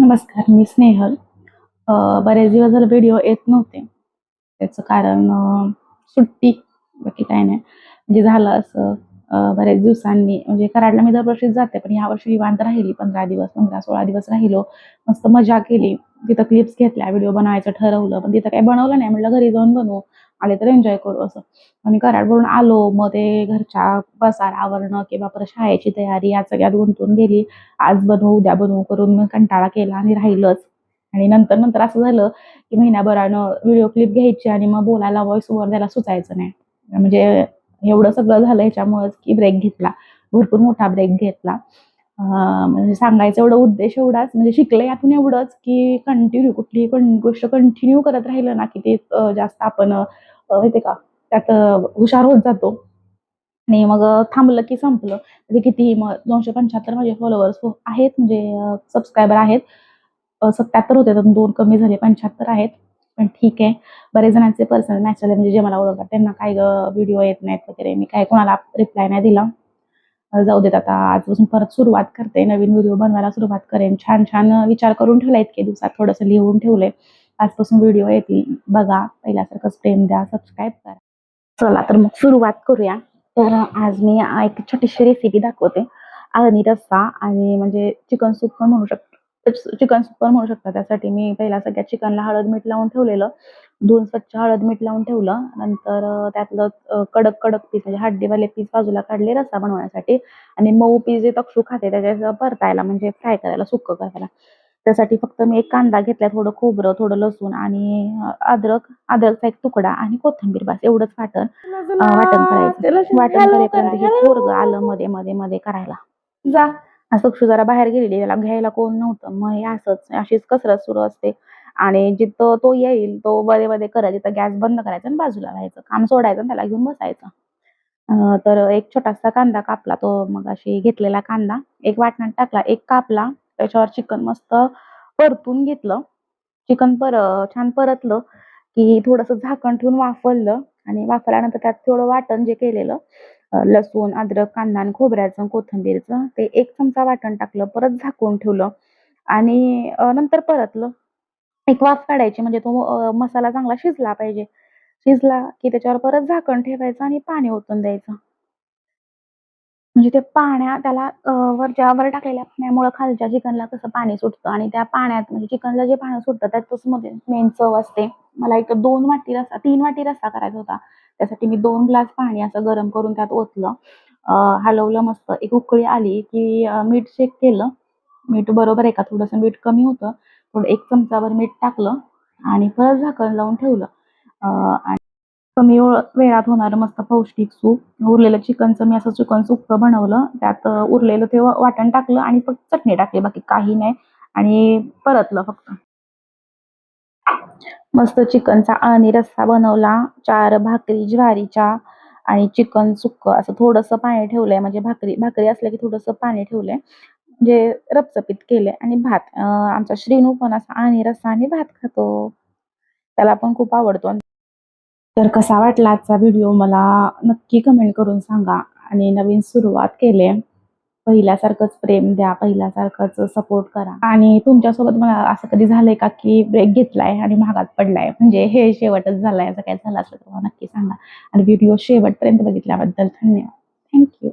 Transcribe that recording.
नमस्कार, मी स्नेहल. बरेच दिवस झाले व्हिडिओ येत नव्हते. त्याचं कारण सुट्टी, बाकी काही नाही. म्हणजे झालं असं, बरेच दिवसांनी म्हणजे कराडला मी दरवर्षीच जाते, पण यावर्षी निवांत राहिली 15 दिवस, 15-16 दिवस राहिलो. मस्त मजा केली. तिथं क्लिप्स घेतल्या, व्हिडिओ बनवायचं ठरवलं, पण तिथं काही बनवलं नाही. म्हटलं घरी जाऊन बनवू, आले तर एन्जॉय करू असं. आणि कराडवरून आलो, मग ते घरच्या पसारा आवरणं किंवा परत शाळेची तयारी या सगळ्यात गुंतून गेली. आज बनवू, उद्या बनवू करून मग कंटाळा केला आणि राहिलंच. आणि नंतर नंतर असं झालं की महिनाभरानं व्हिडिओ क्लिप घ्यायची आणि मग बोलायला व्हॉइस ओव्हर द्यायला सुचायचं नाही. म्हणजे एवढं सगळं झालं ह्याच्यामुळेच की ब्रेक घेतला. भरपूर मोठा ब्रेक घेतला. म्हणजे सांगायचा एवढा उद्देश एवढाच, म्हणजे शिकले यातून एवढंच की कंटिन्यू कुठलीही पण गोष्ट कंटिन्यू करत राहिलं ना की ते जास्त आपण माहिती का त्यात हुशार होत जातो. आणि मग थांबलं की संपलं. म्हणजे कितीही मग 275 माझे फॉलोअर्स आहेत, म्हणजे सबस्क्रायबर आहेत. 77 होते, त्यातून 2 कमी झाले, 75 आहेत. पण ठीक आहे. बरेच जणांचे पर्सनल मेसेज आले, म्हणजे जे मला ओळखतात त्यांना काय व्हिडिओ येत नाहीत वगैरे. मी काय कोणाला रिप्लाय नाही दिला. जाऊ देत, आता आजपासून परत सुरुवात करते. नवीन व्हिडिओ बनवायला सुरुवात करेन. छान छान विचार करून ठेवला, इतके दिवसात थोडंसं लिहून ठेवलंय. आजपासून व्हिडिओ येतील, बघा. पहिल्यासारखंच प्रेम द्या, सबस्क्राईब करा. चला तर मग सुरुवात करूया. तर आज मी एक छोटीशी रेसिपी दाखवते. अळणी रस्सा, आणि म्हणजे चिकन सूप पण म्हणू शकतो. चिकन सूप पण म्हणू शकता. त्यासाठी मी पहिला सगळ्या चिकनला हळद मीठ लावून ठेवलेलं. धुवून स्वच्छ हळद मीठ लावून ठेवलं. नंतर त्यातलं कडक कडक पीस, म्हणजे हड्डीवाले पीस बाजूला काढले रस्सा बनवण्यासाठी. आणि मऊ पीस जे तक्षू खाते त्याच्या परतायला, म्हणजे फ्राय करायला, सुक्क करायला. त्यासाठी फक्त मी एक कांदा घेतला, थोडं खोबरं, थोडं लसूण आणि अद्रकचा एक तुकडा आणि कोथिंबीर, बस एवढंच वाटण करायचं. वाटण करेपर्यंत हे पोरगं आलं मध्ये मध्ये मध्ये करायला. जा. सक्षू जरा बाहेर गेलेली, त्याला घ्यायला कोण नव्हतं. मग हे अशीच कसरत सुरू असते. आणि जिथं तो येईल तो मध्ये मध्ये करत, तिथं गॅस बंद करायचा आणि बाजूला राहायचं, काम सोडायचं आणि त्याला घेऊन बसायचं. तर एक छोटासा कांदा कापला, तो मग अशी घेतलेला कांदा एक वाटणात टाकला, एक कापला. त्याच्यावर चिकन मस्त परतून घेतलं. चिकन छान परतलं की थोडंसं झाकण ठेवून वाफवलं. आणि वाफवल्यानंतर त्यात थोडं वाटण जे केलेलं, लसूण, अद्रक, कांदा आणि खोबऱ्याचं, कोथिंबीरचं, ते 1 चमचा वाटण टाकलं. परत झाकून ठेवलं आणि नंतर परतलं. एक वाफ काढायची, म्हणजे तो मसाला चांगला शिजला पाहिजे. शिजला की त्याच्यावर परत झाकण ठेवायचं आणि पाणी ओतून द्यायचं. म्हणजे ते त्याला वर टाकलेल्या पाण्यामुळं खालच्या चिकनला कसं पाणी सुटतं, आणि त्या पाण्यात म्हणजे चिकनला जे पाणी सुटतं त्यातच मध्ये मेन चव असते. मला इथं 2 वाटी रस्सा, 3 वाटी रस्सा करायचा होता. त्यासाठी मी 2 ग्लास पाणी असं गरम करून त्यात ओतलं. हलवलं मस्त. एक उकळी आली की मीठ चेक केलं. मीठ बरोबर आहे का, थोडंसं मीठ कमी होतं. थोडं 1 चमचाभर मीठ टाकलं आणि परत झाकण लावून ठेवलं. आणि कमी वेळात होणारं मस्त पौष्टिक सूप. उरलेलं चिकनचं मी असं चिकन सुक्कं बनवलं. त्यात उरलेलं ते वाटण टाकलं आणि फक्त चटणी टाकली, बाकी काही नाही. आणि परतलं फक्त. मस्त चिकनचा अळणी रस्सा बनवला. 4 भाकरी ज्वारीच्या आणि चिकन सुक्कं, असं थोडंसं पाणी ठेवलंय, म्हणजे भाकरी भाकरी असल्या की थोडंसं पाणी ठेवलंय. म्हणजे रपचपीत केलंय. आणि भात, आमचा श्रीनू पण असा अळणी रस्सा आणि भात खातो. त्याला पण खूप आवडतो. तर कसा वाटला आजचा व्हिडिओ मला नक्की कमेंट करून सांगा. आणि नवीन सुरुवात केले, पहिल्यासारखंच प्रेम द्या, पहिल्यासारखंच सपोर्ट करा. आणि तुमच्यासोबत मला असं कधी झालंय का की ब्रेक घेतलाय आणि महागात पडलाय, म्हणजे हे शेवटच झालाय, असं काय झालं असलं तर मला नक्की सांगा. आणि व्हिडिओ शेवटपर्यंत बघितल्याबद्दल धन्यवाद. थँक्यू.